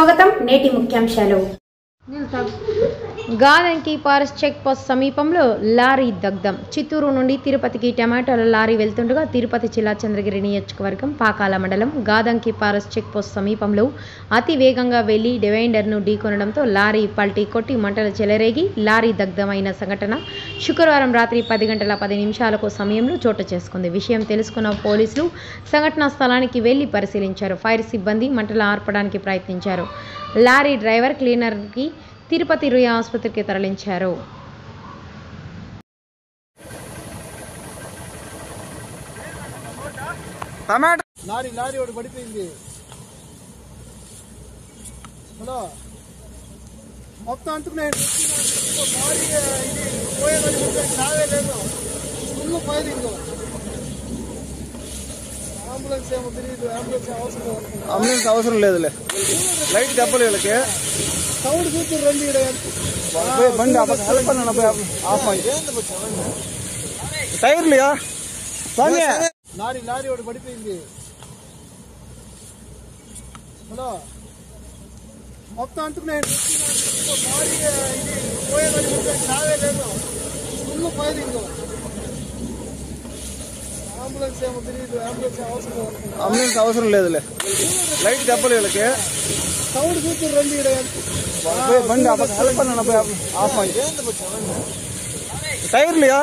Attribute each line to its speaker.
Speaker 1: స్వాగతం నేటి ముఖ్యాంశాలు
Speaker 2: గాదంకి ఫారెస్ట్ చెక్ పోస్ట్ సమీపంలో లారీ దగ్ధం. చిత్తూరు నుండి తిరుపతికి టమాటాల లారీ వెళ్తుండగా తిరుపతి జిల్లా చంద్రగిరి నియోజకవర్గం పాకాల మండలం గాదంకి ఫారెస్ట్ చెక్ పోస్ట్ సమీపంలో అతి వేగంగా వెళ్లి డివైడర్ను ఢీకొనడంతో లారీ పల్టీ కొట్టి మంటలు చెలరేగి లారీ దగ్ధమైన సంఘటన శుక్రవారం రాత్రి 10 గంటల 10 నిమిషాలకు సమయంలో చోటు చేసుకుంది. విషయం తెలుసుకున్న పోలీసులు సంఘటనా స్థలానికి వెళ్లి పరిశీలించారు. ఫైర్ సిబ్బంది మంటలు ఆర్పడానికి ప్రయత్నించారు. లారీ డ్రైవర్ క్లీనర్కి తిరుపతి రుయా ఆసుపత్రికి తరలించారు.
Speaker 3: లారీ ఒకటి పడిపోయింది. హలో మొత్తం అంటున్నాయి. లారీ ఇది పోయేది రావే లేదు. Full firing. అంబులెన్స్ ఏమో తెలియదు. అంబులెన్స్ అవసరం లేదులే. లైట్ దెబ్బలు వీళ్ళకి. సౌండ్ చూసి రండి. బండి టైర్లుయా లారీ ఒకటి పడిపోయింది. హలో మొత్తం అంటున్నాయి. లారీ ఇది పోయేది రావే లేదు. Full firing. అంబులెన్స్ ఏమో తెలియదు. అంబులెన్స్ అవసరం లేదులే. లైట్ దెబ్బలు వీళ్ళకి. సౌండ్ చూసి రండి. బండి టైర్లుయా